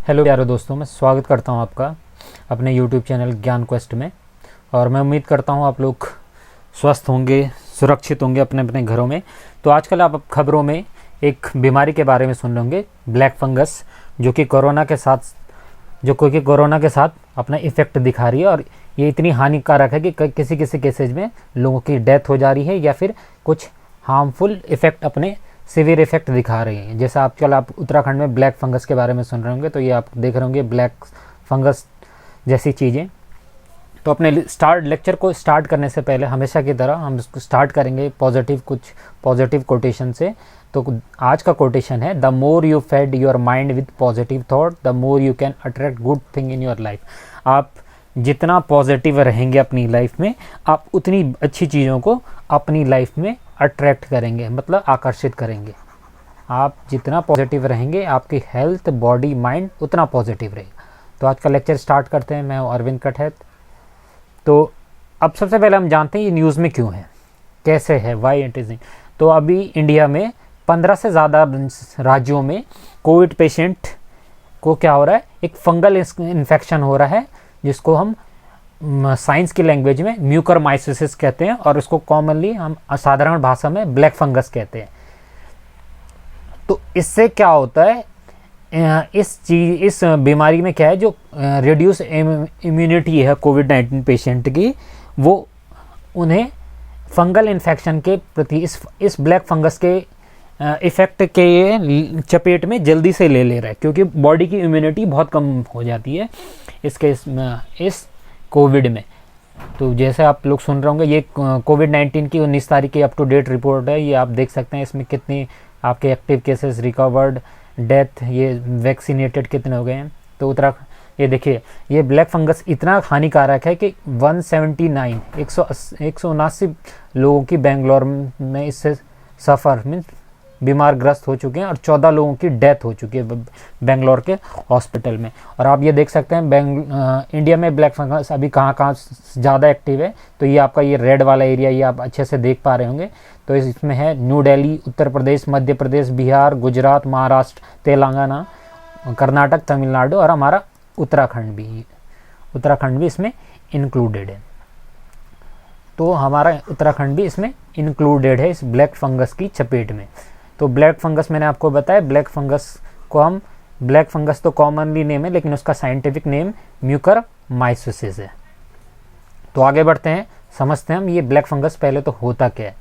Hello प्यारे दोस्तों, मैं स्वागत करता हूं आपका अपने यूट्यूब चैनल ज्ञान क्वेस्ट में। और मैं उम्मीद करता हूं आप लोग स्वस्थ होंगे, सुरक्षित होंगे अपने अपने घरों में। तो आजकल आप खबरों में एक बीमारी के बारे में सुन रहे होंगे, ब्लैक फंगस, जो कि कोरोना के साथ अपना इफ़ेक्ट दिखा रही है। और ये इतनी हानिकारक है कि किसी किसी केसेज में लोगों की डेथ हो जा रही है या फिर कुछ हार्मफुल इफ़ेक्ट, अपने सीवियर इफेक्ट दिखा रही हैं। जैसे आजकल आप उत्तराखंड में ब्लैक फंगस के बारे में सुन रहे होंगे, तो ये आप देख रहे होंगे ब्लैक फंगस जैसी चीज़ें। तो अपने लेक्चर को स्टार्ट करने से पहले हमेशा की तरह हम इसको स्टार्ट करेंगे कुछ पॉजिटिव कोटेशन से। तो आज का कोटेशन है, the more you fed your mind with positive thought the more you can attract good thing in your life. आप जितना पॉजिटिव रहेंगे अपनी लाइफ में, आप उतनी अच्छी चीज़ों को अपनी लाइफ में अट्रैक्ट करेंगे, मतलब आकर्षित करेंगे। आप जितना पॉजिटिव रहेंगे, आपकी हेल्थ, बॉडी, माइंड उतना पॉजिटिव रहेगा। तो आज का लेक्चर स्टार्ट करते हैं। मैं हूं अरविंद कठैत। तो अब सबसे पहले हम जानते हैं ये न्यूज़ में क्यों है, कैसे है, वाई इट इज। तो अभी इंडिया में 15 से ज़्यादा राज्यों में कोविड पेशेंट को क्या हो रहा है, एक फंगल इन्फेक्शन हो रहा है, जिसको हम साइंस की लैंग्वेज में म्यूकरमाइकोसिस कहते हैं, और उसको कॉमनली हम साधारण भाषा में ब्लैक फंगस कहते हैं। तो इससे क्या होता है, इस बीमारी में क्या है, जो रिड्यूस इम्यूनिटी है कोविड-19 पेशेंट की, वो उन्हें फंगल इन्फेक्शन के प्रति इस ब्लैक फंगस के इफ़ेक्ट के चपेट में जल्दी से ले रहा है, क्योंकि बॉडी की इम्यूनिटी बहुत कम हो जाती है इस कोविड में। तो जैसे आप लोग सुन रहे होंगे, ये कोविड-19 की 19 तारीख की अप टू डेट रिपोर्ट है। ये आप देख सकते हैं इसमें कितनी आपके एक्टिव केसेस, रिकवर्ड, डेथ, ये वैक्सीनेटेड कितने हो गए हैं। तो ये देखिए, ये ब्लैक फंगस इतना हानिकारक है कि 179 लोगों की बेंगलोर में इससे मीन्स बीमार ग्रस्त हो चुके हैं, और 14 लोगों की डेथ हो चुकी है बेंगलोर के हॉस्पिटल में। और आप ये देख सकते हैं इंडिया में ब्लैक फंगस अभी कहाँ ज़्यादा एक्टिव है। तो ये आपका ये रेड वाला एरिया, ये आप अच्छे से देख पा रहे होंगे। तो इसमें है न्यू दिल्ली, उत्तर प्रदेश, मध्य प्रदेश, बिहार, गुजरात, महाराष्ट्र, तेलंगाना, कर्नाटक, तमिलनाडु, और हमारा उत्तराखंड भी इसमें इंक्लूडेड है। तो हमारा उत्तराखंड भी इसमें इंक्लूडेड है इस ब्लैक फंगस की चपेट में। तो ब्लैक फंगस मैंने आपको बताया, ब्लैक फंगस तो कॉमनली नेम है, लेकिन उसका साइंटिफिक नेम म्यूकरमाइकोसिस है। तो आगे बढ़ते हैं, समझते हैं हम ये ब्लैक फंगस पहले तो होता क्या है।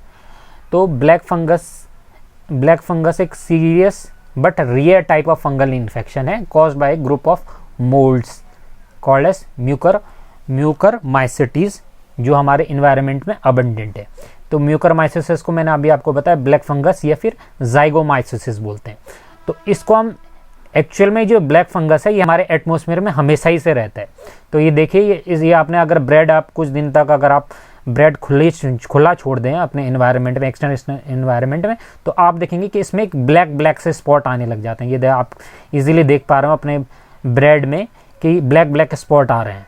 तो ब्लैक फंगस एक serious but rare type of fungal infection है, caused by group of moulds called as mucormycetes, जो हमारे इन्वायरमेंट में अबंडेंट है। तो म्यूकरमाइकोसिस को मैंने अभी आपको बताया ब्लैक फंगस या फिर जाइगोमाइकोसिस बोलते हैं। तो इसको हम एक्चुअल में, जो ब्लैक फंगस है, ये हमारे एटमॉस्फेयर में हमेशा ही से रहता है। तो ये देखिए, ये आपने अगर ब्रेड, आप कुछ दिन तक अगर आप ब्रेड खुला छोड़ दें अपने इन्वायरमेंट में, एक्सटर्नल इन्वायरमेंट में, तो आप देखेंगे कि इसमें एक ब्लैक से स्पॉट आने लग जाते हैं। ये आप इजीली देख पा रहे हो अपने ब्रेड में कि ब्लैक स्पॉट आ रहे हैं।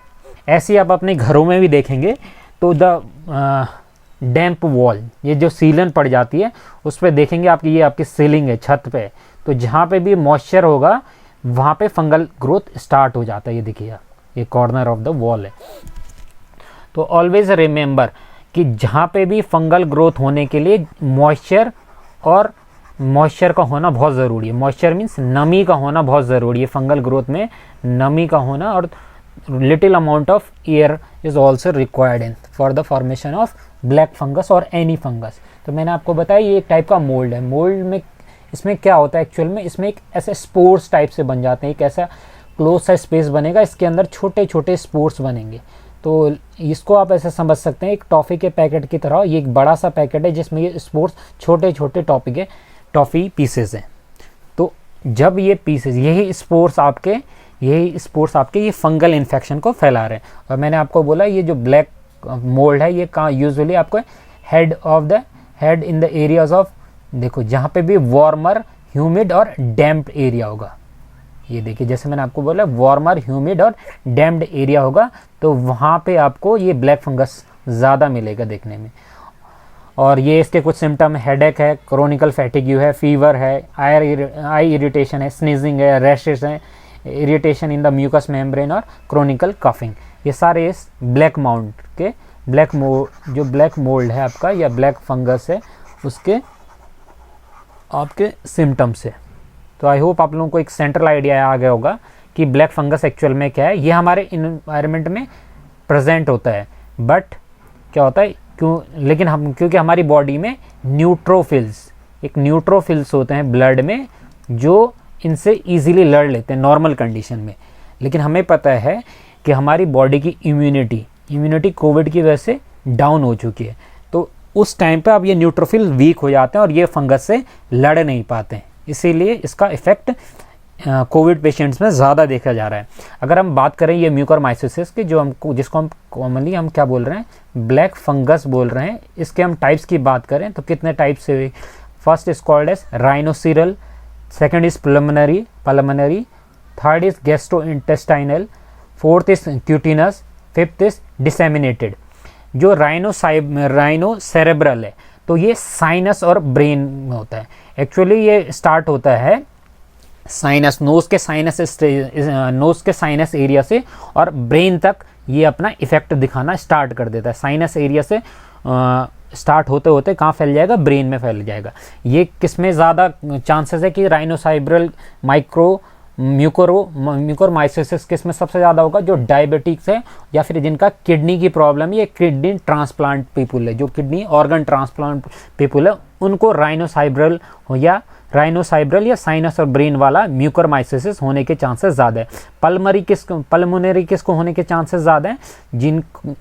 ऐसे ही आप अपने घरों में भी देखेंगे। तो द डैम्प वॉल, ये जो सीलन पड़ जाती है, उस पर देखेंगे आपकी, ये आपकी सीलिंग है, छत पे। तो जहाँ पे भी मॉइस्चर होगा, वहाँ पे फंगल ग्रोथ स्टार्ट हो जाता है। ये देखिए, ये कॉर्नर ऑफ द वॉल है। तो ऑलवेज रिमेंबर कि जहाँ पे भी फंगल ग्रोथ होने के लिए मॉइस्चर का होना बहुत ज़रूरी है। मॉइस्चर मीन्स नमी का होना बहुत ज़रूरी है। फंगल ग्रोथ में नमी का होना, और little amount of air is also required for the formation of black fungus और एनी फंगस। तो मैंने आपको बताया ये एक टाइप का मोल्ड है। मोल्ड में इसमें क्या होता है एक्चुअल में, इसमें एक ऐसे स्पोर्स टाइप से बन जाते हैं। एक ऐसा क्लोज सा स्पेस बनेगा, इसके अंदर छोटे छोटे स्पोर्स बनेंगे। तो इसको आप ऐसे समझ सकते हैं, एक टॉफ़ी के पैकेट की तरह। ये एक बड़ा सा पैकेट है जिसमें ये स्पोर्स छोटे छोटे टॉफ़ी पीसेस हैं। तो जब ये पीसेस, यही स्पोर्स आपके ये फंगल इन्फेक्शन को फैला रहे हैं। और मैंने आपको बोला, ये जो ब्लैक मोल्ड है, ये कहाँ यूजुअली आपको head in the areas of, देखो जहाँ पे भी वार्मर, ह्यूमिड और डैम्प्ड एरिया होगा। ये देखिए, जैसे मैंने आपको बोला, वार्मर, ह्यूमिड और डैम्प्ड एरिया होगा, तो वहाँ पे आपको ये ब्लैक फंगस ज़्यादा मिलेगा देखने में। और ये इसके कुछ सिम्टम, हेडेक है, क्रोनिकल फैटिग्यू है, फीवर है, आई इरिटेशन है, स्नीजिंग है, रैशेस है, irritation in the mucous membrane और क्रोनिकल कफिंग। ये सारे इस ब्लैक माउंट के जो ब्लैक मोल्ड है आपका या ब्लैक फंगस है उसके आपके सिम्टम्स है। तो आई होप आप लोगों को एक सेंट्रल आइडिया आ गया होगा कि ब्लैक फंगस एक्चुअल में क्या है। ये हमारे इन्वायरमेंट में प्रेजेंट होता है, बट क्या होता है क्योंकि हमारी बॉडी में न्यूट्रोफिल्स होते हैं ब्लड में जो इनसे इजीली लड़ लेते हैं नॉर्मल कंडीशन में। लेकिन हमें पता है कि हमारी बॉडी की इम्यूनिटी कोविड की वजह से डाउन हो चुकी है, तो उस टाइम पे अब ये न्यूट्रोफिल वीक हो जाते हैं और ये फंगस से लड़ नहीं पाते हैं, इसीलिए इसका इफेक्ट कोविड पेशेंट्स में ज़्यादा देखा जा रहा है। अगर हम बात करें ये म्यूकोरमाइकोसिस की जिसको हम कॉमनली हम क्या बोल रहे हैं, ब्लैक फंगस बोल रहे हैं, इसके हम टाइप्स की बात करें तो कितने टाइप्स से, first is called as rhinocerebral, second is pulmonary, third is gastrointestinal, fourth is cutaneous, fifth is disseminated. जो राइनोसेरेब्रल है तो ये साइनस और ब्रेन में होता है। एक्चुअली ये स्टार्ट होता है साइनस, नोज के साइनस एरिया से और ब्रेन तक ये अपना इफेक्ट दिखाना स्टार्ट कर देता है। साइनस एरिया से स्टार्ट होते होते कहाँ फैल जाएगा, ब्रेन में फैल जाएगा। ये किसमें ज़्यादा चांसेस है कि राइनोसाइब्रल म्यूकोरमाइकोसिस किसमें सबसे ज़्यादा होगा, जो डायबिटिक्स है या फिर जिनका किडनी की प्रॉब्लम है, ये किडनी ट्रांसप्लांट पीपुल है, जो किडनी ऑर्गन ट्रांसप्लांट पीपुल है, उनको राइनोसाइब्रल या साइनस और ब्रेन वाला म्यूकोरमाइकोसिस होने के चांसेस ज़्यादा है। पल्मोनरी किसको होने के चांसेस ज़्यादा हैं,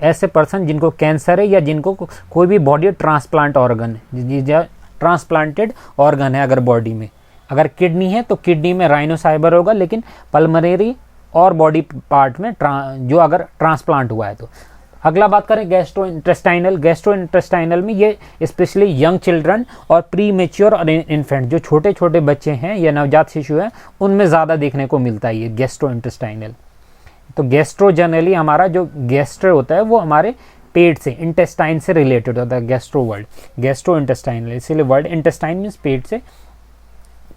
ऐसे पर्सन जिनको कैंसर है या जिनको कोई भी बॉडी ट्रांसप्लांट ट्रांसप्लांटेड ऑर्गन है। अगर बॉडी में अगर किडनी है तो किडनी में राइनोसाइबर होगा, लेकिन पल्मोनरी और बॉडी पार्ट में जो अगर ट्रांसप्लांट हुआ है तो। अगला बात करें गैस्ट्रोइंटेस्टाइनल में ये स्पेशली यंग चिल्ड्रन और प्री मेच्योर और इन्फेंट, जो छोटे छोटे बच्चे हैं या नवजात शिशु हैं, उनमें ज़्यादा देखने को मिलता है ये गैस्ट्रोइंटेस्टाइनल। तो गैस्ट्रो जनरली हमारा जो गैस्ट्रो होता है वो हमारे पेट से, इंटेस्टाइन से रिलेटेड होता है गैस्ट्रोइंटेस्टाइनल, इसीलिए वर्ड इंटेस्टाइन मीन्स पेट से,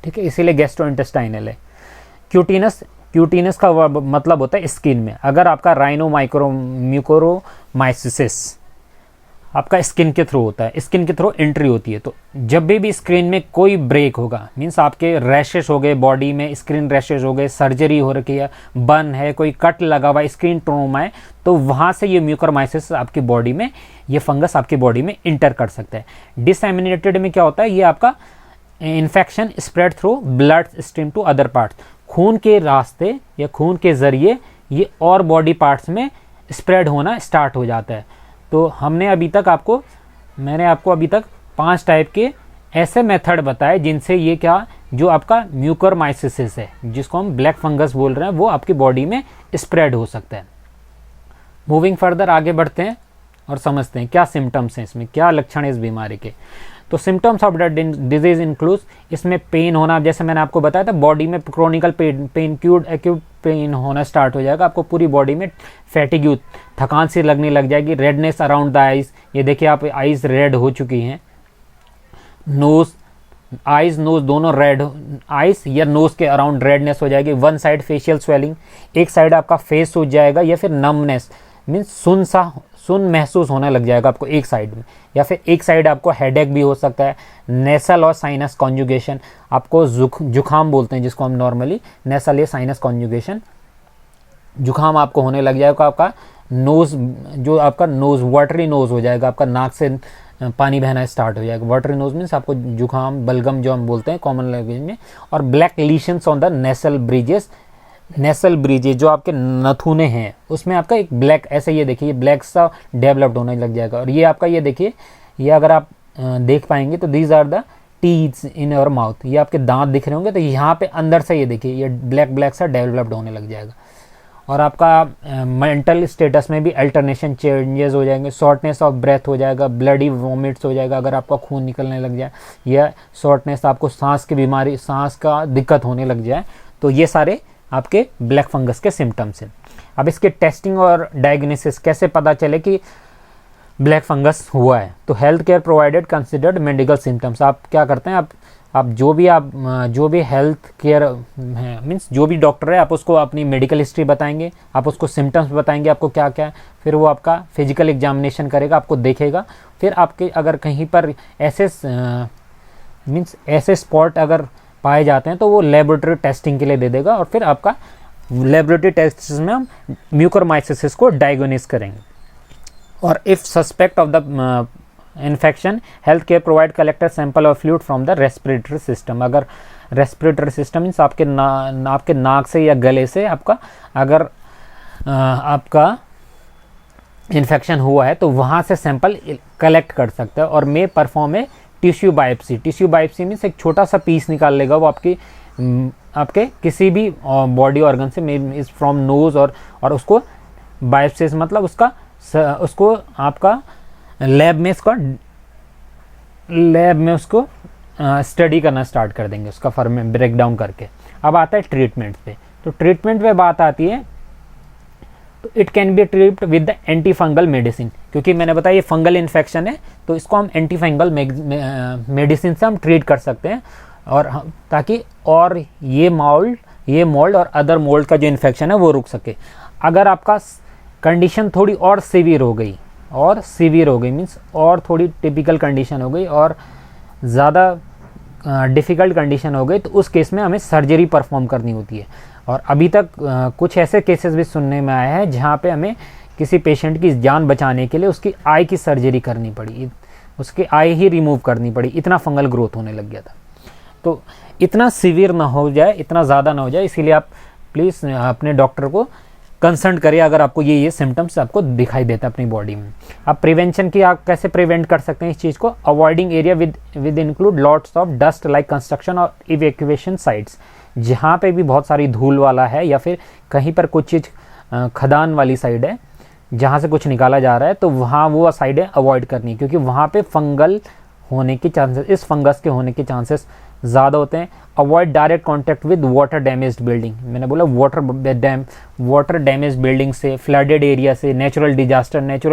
ठीक है, इसीलिए गैस्ट्रोइंटेस्टाइनल है। क्यूटिनस का मतलब होता है स्किन में। अगर आपका म्यूकोरमाइकोसिस आपका स्किन के थ्रू होता है, स्किन के थ्रू एंट्री होती है, तो जब भी स्किन में कोई ब्रेक होगा, मीन्स आपके रैशेस हो गए बॉडी में, स्किन रैशेस हो गए, सर्जरी हो रखी है, बर्न है, कोई कट लगा हुआ है, स्किन ट्रोमा है, तो वहाँ से ये म्यूकोरमाइकोसिस आपकी बॉडी में, ये फंगस आपकी बॉडी में इंटर कर सकता है। डिसेमिनेटेड में क्या होता है, ये आपका infection spread through blood stream to other parts, खून के रास्ते या खून के ज़रिए ये और बॉडी पार्ट्स में स्प्रेड होना स्टार्ट हो जाता है। तो मैंने आपको अभी तक 5 टाइप के ऐसे मेथड बताए जिनसे ये जो आपका म्यूकोरमाइकोसिस है, जिसको हम ब्लैक फंगस बोल रहे हैं, वो आपकी बॉडी में स्प्रेड हो सकता है। मूविंग फर्दर आगे बढ़ते हैं और समझते हैं क्या सिम्टम्स हैं इसमें, क्या लक्षण है इस बीमारी के। तो symptoms of that disease includes, इसमें पेन होना, जैसे मैंने आपको बताया था बॉडी में क्रोनिकल पेन एक्यूट पेन होना स्टार्ट हो जाएगा, आपको पूरी बॉडी में फैटिग्यू, थकान सी लगने लग जाएगी, रेडनेस अराउंड द आइज, ये देखिए आप आइज रेड हो चुकी हैं, नोज दोनों रेड, आइज या नोज के अराउंड रेडनेस हो जाएगी, वन साइड फेशियल स्वेलिंग, एक साइड आपका फेस सूज जाएगा, या फिर नमनेस मीन्स सुन महसूस होने लग जाएगा आपको एक साइड में, या फिर एक साइड आपको हेडेक भी हो सकता है। नेसल और साइनस कॉन्जुगेशन, आपको जुखाम बोलते हैं जिसको हम नॉर्मली, नेसल या साइनस कॉन्जुगेशन, जुखाम आपको होने लग जाएगा, आपका नोज वाटरी नोज हो जाएगा, आपका नाक से पानी बहना स्टार्ट हो जाएगा। वाटरी नोज मीन्स आपको जुखाम, बलगम जो हम बोलते हैं कॉमन लैंग्वेज में। और black lesions on the nasal bridges, जो आपके नथुने हैं उसमें आपका एक ब्लैक, ऐसे ये देखिए ब्लैक सा डेवलप्ड होने लग जाएगा। और ये आपका ये देखिए, ये अगर आप देख पाएंगे तो these are the teeth in your mouth, ये आपके दांत दिख रहे होंगे, तो यहाँ पे अंदर से ये देखिए ये ब्लैक सा डेवलप्ड होने लग जाएगा। और आपका मेंटल स्टेटस में भी अल्टरनेशन चेंजेस हो जाएंगे, शॉर्टनेस ऑफ ब्रेथ हो जाएगा, ब्लडी वॉमिट्स हो जाएगा अगर आपका खून निकलने लग जाए, या शॉर्टनेस, आपको सांस की बीमारी, सांस का दिक्कत होने लग जाए, तो ये सारे आपके ब्लैक फंगस के सिम्टम्स हैं। अब इसके टेस्टिंग और डायग्नोसिस कैसे पता चले कि ब्लैक फंगस हुआ है, तो health care provided considered medical symptoms, आप क्या करते हैं, आप जो भी हेल्थ केयर है मीन्स जो भी डॉक्टर है, आप उसको अपनी मेडिकल हिस्ट्री बताएंगे, आप उसको सिम्टम्स बताएंगे आपको क्या क्या है, फिर वो आपका फिजिकल एग्जामिनेशन करेगा, आपको देखेगा, फिर आपके अगर कहीं पर ऐसे मीन्स ऐसे स्पॉट अगर पाए जाते हैं तो वो लेबोरेटरी टेस्टिंग के लिए दे देगा, और फिर आपका लेबोरेटरी टेस्ट में हम म्यूकोरमाइसिस को डायग्नोसिस करेंगे। और if suspect of the infection, health care provide collector sample और fluid from the respiratory system. अगर रेस्पिरेटरी सिस्टम मीन्स आपके नाक से या गले से अगर आपका इन्फेक्शन हुआ है तो वहाँ से सैंपल कलेक्ट कर सकते हैं, और may perform a tissue biopsy. Tissue biopsy means एक छोटा सा पीस निकाल लेगा वो आपके किसी भी बॉडी ऑर्गन से, इज फ्रॉम नोज, और उसको बायोप्सी मतलब उसको आपका लैब में उसको स्टडी करना स्टार्ट कर देंगे, उसका फॉर्म ब्रेक डाउन करके। अब आता है ट्रीटमेंट पे। तो ट्रीटमेंट पे बात आती है तो it can be treat with the anti fungal medicine, क्योंकि मैंने बताया ये फंगल इन्फेक्शन है तो इसको हम एंटी फंगल मेडिसिन से हम ट्रीट कर सकते हैं, और ताकि और ये मोल्ड और अदर मोल्ड का जो इन्फेक्शन है वो रुक सके। अगर आपका कंडीशन थोड़ी और सीवियर हो गई मीन्स और थोड़ी टिपिकल कंडीशन हो गई और ज़्यादा डिफ़िकल्ट कंडीशन हो गई, तो उस केस में हमें सर्जरी परफॉर्म करनी होती है। और अभी तक कुछ ऐसे केसेस भी सुनने में आए हैं जहाँ पे हमें किसी पेशेंट की जान बचाने के लिए उसकी आई की सर्जरी करनी पड़ी, उसकी आई ही रिमूव करनी पड़ी, इतना फंगल ग्रोथ होने लग गया था। तो इतना सीवियर ना हो जाए, इतना ज़्यादा ना हो जाए, इसीलिए आप प्लीज़ अपने डॉक्टर को कंसल्ट करिए अगर आपको ये सिम्टम्स आपको दिखाई देता है अपनी बॉडी में। अब प्रिवेंशन की आप कैसे प्रिवेंट कर सकते हैं इस चीज़ को? Avoiding area with include lots of dust like construction और इवैक्यूएशन साइट्स। जहाँ पे भी बहुत सारी धूल वाला है या फिर कहीं पर कुछ चीज़ खदान वाली साइड है जहाँ से कुछ निकाला जा रहा है, तो वहाँ वो साइडें अवॉइड करनी, क्योंकि वहाँ पे फंगल होने की चांसेस, इस फंगस के होने के चांसेस ज़्यादा होते हैं। Avoid direct contact with water damaged building. मैंने बोला वाटर डैमेज्ड बिल्डिंग से, फ्लडेड एरिया से, नेचुरल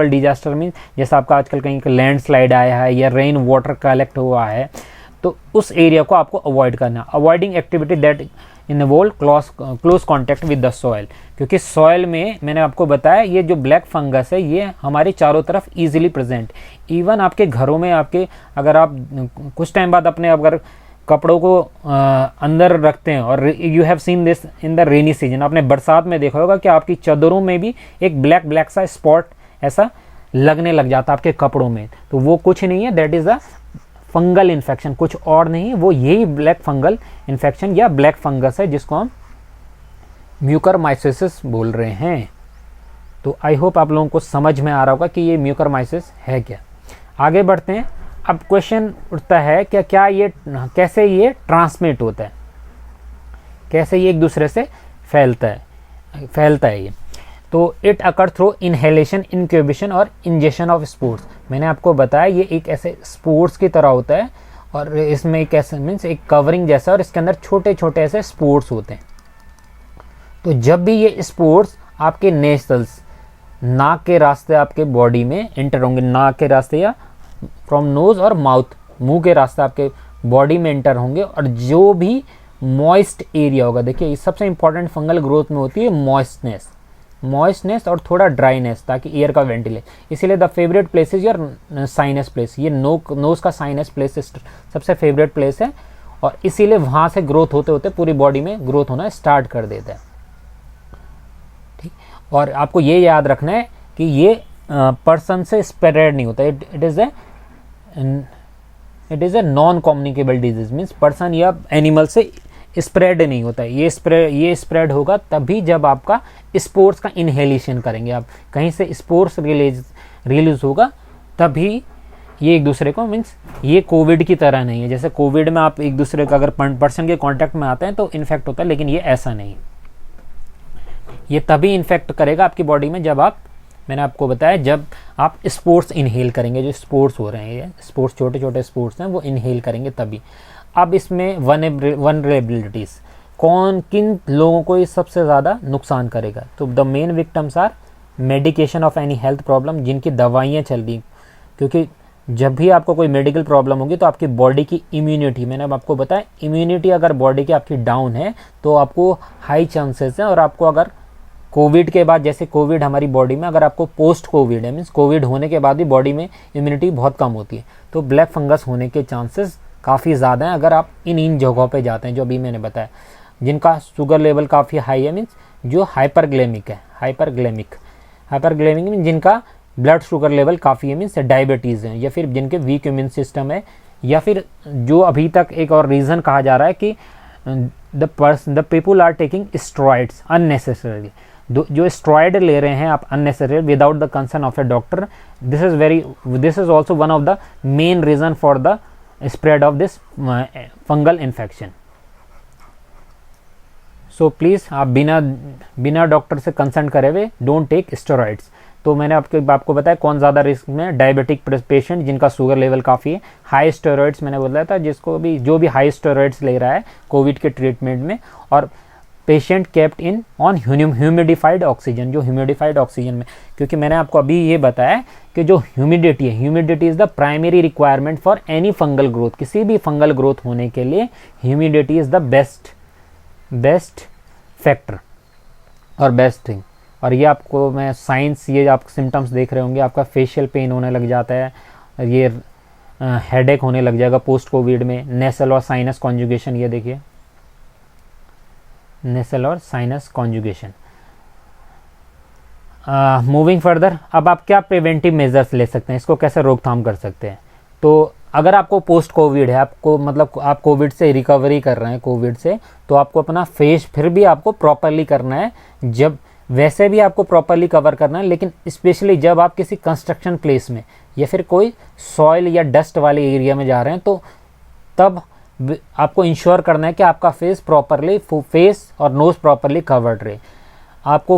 डिजास्टर मीन जैसा आपका आजकल कहीं लैंडस्लाइड आया है या रेन वाटर कलेक्ट हुआ है, तो उस एरिया को आपको अवॉइड करना। Avoiding activity that involve close contact with the soil, क्योंकि सॉइल में मैंने आपको बताया ये जो ब्लैक फंगस है ये हमारे चारों तरफ इजीली प्रेजेंट। इवन आपके घरों में अगर आप कुछ टाइम बाद अपने अगर कपड़ों को अंदर रखते हैं, और you have seen this in the rainy season, आपने बरसात में देखा होगा कि आपकी चादरों में भी एक ब्लैक सा स्पॉट ऐसा लगने लग जाता है आपके कपड़ों में, तो वो कुछ नहीं है, that is the fungal infection, कुछ और नहीं, वो यही ब्लैक फंगल इन्फेक्शन या ब्लैक फंगस है जिसको हम म्यूकरमाइसिस बोल रहे हैं। तो आई होप आप लोगों को समझ में आ रहा होगा कि ये म्यूकरमाइसिस है क्या। आगे बढ़ते हैं। अब क्वेश्चन उठता है क्या कैसे ये ट्रांसमिट होता है, कैसे ये एक दूसरे से फैलता है ये। तो it occur through inhalation, incubation और इंजेक्शन ऑफ स्पोर्स। मैंने आपको बताया ये एक ऐसे स्पोर्स की तरह होता है, और इसमें एक ऐसे मीन्स एक कवरिंग जैसा, और इसके अंदर छोटे छोटे ऐसे स्पोर्स होते हैं। तो जब भी ये स्पोर्स आपके नेसल्स, नाक के रास्ते आपके बॉडी में एंटर होंगे, नाक के रास्ते या फ्रॉम नोज और माउथ, मुंह के रास्ते आपके बॉडी में एंटर होंगे, और जो भी मॉइस्ट एरिया होगा, देखिए ये सबसे इंपॉर्टेंट फंगल ग्रोथ में होती है मॉइस्टनेस और थोड़ा ड्राइनेस, ताकि एयर का वेंटिलेशन। इसीलिए the favourite place is your sinus place, ये नोज का साइनस प्लेस सबसे फेवरेट प्लेस है, और इसीलिए वहाँ से ग्रोथ होते होते पूरी बॉडी में ग्रोथ होना स्टार्ट कर देता है। ठीक, और आपको ये याद रखना है कि ये पर्सन से स्प्रेड नहीं होता, it is a non communicable disease, means person या एनिमल से स्प्रेड नहीं होता है। ये स्प्रेड होगा तभी जब आपका स्पोर्स का इनहेलेशन करेंगे, आप कहीं से स्पोर्स रिलीज होगा तभी ये एक दूसरे को, मीन्स ये कोविड की तरह नहीं है, जैसे कोविड में आप एक दूसरे का अगर पर्सन के कांटेक्ट में आते हैं तो इन्फेक्ट होता है, लेकिन ये ऐसा नहीं, ये तभी इन्फेक्ट करेगा आपकी बॉडी में जब मैंने आपको बताया जब आप स्पोर्स इनहेल करेंगे, जो स्पोर्स हो रहे हैं, स्पोर्स छोटे छोटे स्पोर्स हैं वो इनहेल करेंगे तभी। अब इसमें वनरेबिलिटीज़, किन लोगों को ये सबसे ज़्यादा नुकसान करेगा? तो the main victims are medication of any health problem, जिनकी दवाइयाँ चल रही, क्योंकि जब भी आपको कोई मेडिकल प्रॉब्लम होगी तो आपकी बॉडी की इम्यूनिटी, मैंने अब आपको बताया, इम्यूनिटी अगर बॉडी की आपकी डाउन है तो आपको हाई चांसेस हैं, और आपको अगर कोविड के बाद, जैसे कोविड हमारी बॉडी में, अगर आपको पोस्ट कोविड है, मीन्स कोविड होने के बाद भी बॉडी में इम्यूनिटी बहुत कम होती है, तो ब्लैक फंगस होने के चांसेस काफ़ी ज़्यादा हैं अगर आप इन जगहों पे जाते हैं जो अभी मैंने बताया, जिनका शुगर लेवल काफ़ी हाई है, मीन्स जो हाइपरग्लेमिक है, हाइपरग्लेमिक मीन जिनका ब्लड शुगर लेवल काफ़ी है, मीन्स डायबिटीज़ है, या फिर जिनके वीक इम्यून सिस्टम है, या फिर जो अभी तक एक और रीज़न कहा जा रहा है कि the people are taking steroids unnecessarily, जो स्टेरॉइड ले रहे हैं आप unnecessary without the concern of a doctor, this is also one of the main reason for the spread of this fungal infection. So please आप बिना doctor से consult करे हुए डोंट टेक स्टेरॉइड्स। तो मैंने आपको बताया कौन ज़्यादा रिस्क में, डायबिटिक पेशेंट जिनका शुगर लेवल काफ़ी है, हाई स्टेरॉइड्स मैंने बोला था, जो भी हाई स्टेरॉइड्स ले रहा है कोविड के ट्रीटमेंट में, और patient kept in on humidified oxygen, जो ह्यूमिडिफाइड ऑक्सीजन में, क्योंकि मैंने आपको अभी ये बताया कि जो ह्यूमिडिटी है, humidity is the primary requirement for any fungal growth, किसी भी फंगल ग्रोथ होने के लिए humidity is the best factor और बेस्ट थिंग। और ये आपको मैं साइंस, ये आप सिम्टम्स देख रहे होंगे, आपका फेशियल पेन होने लग जाता है, ये हेडेक होने लग जाएगा पोस्ट कोविड में, नेसल और साइनस कॉन्जुगेशन, ये देखिए नेसल और साइनस कॉन्जुगेशन। मूविंग फर्दर, अब आप क्या प्रिवेंटिव मेजर्स ले सकते हैं, इसको कैसे रोकथाम कर सकते हैं। तो अगर आपको पोस्ट कोविड है, आपको मतलब आप कोविड से रिकवरी कर रहे हैं कोविड से, तो आपको अपना फेस फिर भी आपको प्रॉपरली करना है, जब वैसे भी आपको प्रॉपरली कवर करना है, लेकिन स्पेशली जब आप किसी कंस्ट्रक्शन प्लेस में या फिर कोई सॉइल या डस्ट वाले एरिया में जा रहे हैं, तो तब आपको इंश्योर करना है कि आपका फेस और नोज प्रॉपरली कवर्ड रहे। आपको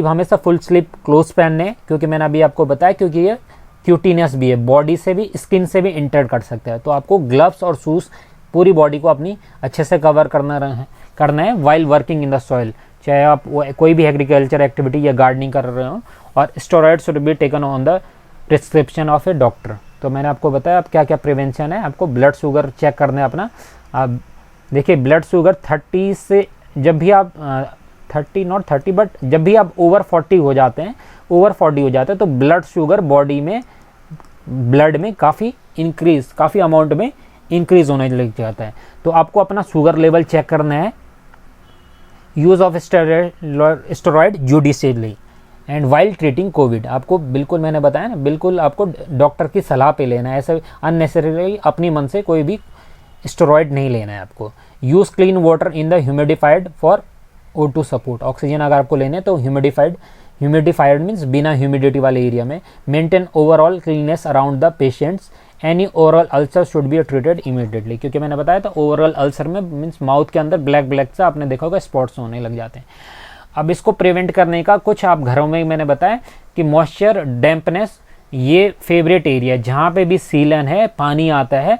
हमेशा फुल स्लीव क्लोथ पहनने हैं, क्योंकि मैंने अभी आपको बताया, क्योंकि ये क्यूटीनियस भी है, बॉडी से भी स्किन से भी इंटर कर सकता है। तो आपको ग्लव्स और शूज़ पूरी बॉडी को अपनी अच्छे से कवर करना है while working in the soil, चाहे आप कोई भी एग्रीकल्चर एक्टिविटी या गार्डनिंग कर रहे हो। और steroid should be taken on the prescription of a doctor. तो मैंने आपको बताया आप क्या क्या प्रिवेंशन है। आपको ब्लड शुगर चेक करना है अपना। आप देखिए ब्लड शुगर 30 से, जब भी आप 30 नॉट 30 बट जब भी आप ओवर 40 हो जाते हैं तो ब्लड शुगर बॉडी में ब्लड में काफ़ी अमाउंट में इंक्रीज होने लग जाता है। तो आपको अपना शुगर लेवल चेक करना है। Use of steroid judiciously and while treating Covid. आपको बिल्कुल, मैंने बताया ना, बिल्कुल आपको डॉक्टर की सलाह पे लेना है। ऐसे अननेसेसरीली अपनी मन से कोई भी स्टेरॉइड नहीं लेना है आपको। Use clean water in the humidified for O2 support. Oxygen अगर आपको लेने तो ह्यूमिडिफाइड मीन्स बिना ह्यूमिडिटी वाले एरिया में। Maintain overall cleanness around the patients. Any overall ulcer should be treated immediately. क्योंकि मैंने बताया था ओवरऑल अल्सर में मीन्स माउथ के अंदर ब्लैक से आपने देखा होगा स्पॉट्स होने लग जाते हैं। अब इसको प्रिवेंट करने का कुछ आप घरों में, मैंने बताया कि मॉइस्चर, डैम्पनेस, ये फेवरेट एरिया जहाँ पे भी सीलन है, पानी आता है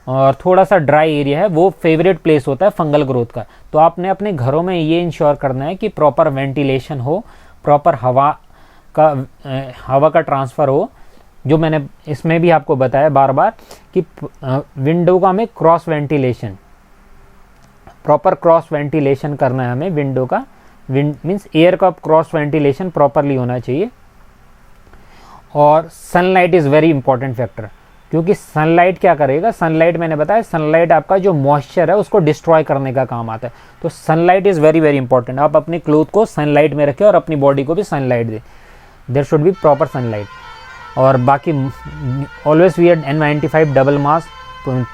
और थोड़ा सा ड्राई एरिया है, वो फेवरेट प्लेस होता है फंगल ग्रोथ का। तो आपने अपने घरों में ये इंश्योर करना है कि प्रॉपर वेंटिलेशन हो, प्रॉपर हवा का ट्रांसफ़र हो। जो मैंने इसमें भी आपको बताया बार बार कि विंडो का हमें cross ventilation, proper cross ventilation करना है हमें विंडो का। मीन्स एयर का क्रॉस वेंटिलेशन प्रॉपरली होना चाहिए। और sunlight is very important factor, क्योंकि सनलाइट क्या करेगा, सनलाइट मैंने बताया, सनलाइट आपका जो मॉइस्चर है उसको डिस्ट्रॉय करने का काम आता है। तो sunlight is very very important. आप अपनी क्लोथ को सनलाइट में रखें और अपनी बॉडी को भी सनलाइट दें। There should be proper sunlight. और बाकी always wear N95 double mask,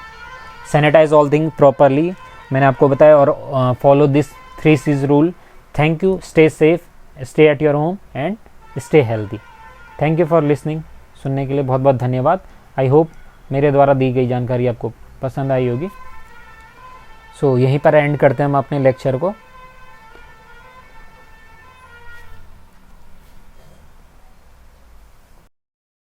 sanitize all thing properly, मैंने आपको बताया। और follow this 3 C's rule. Thank you, stay safe, stay at your home and stay healthy. Thank you for listening. सुनने के लिए बहुत बहुत धन्यवाद। आई होप मेरे द्वारा दी गई जानकारी आपको पसंद आई होगी। सो यहीं पर एंड करते हैं हम अपने लेक्चर को।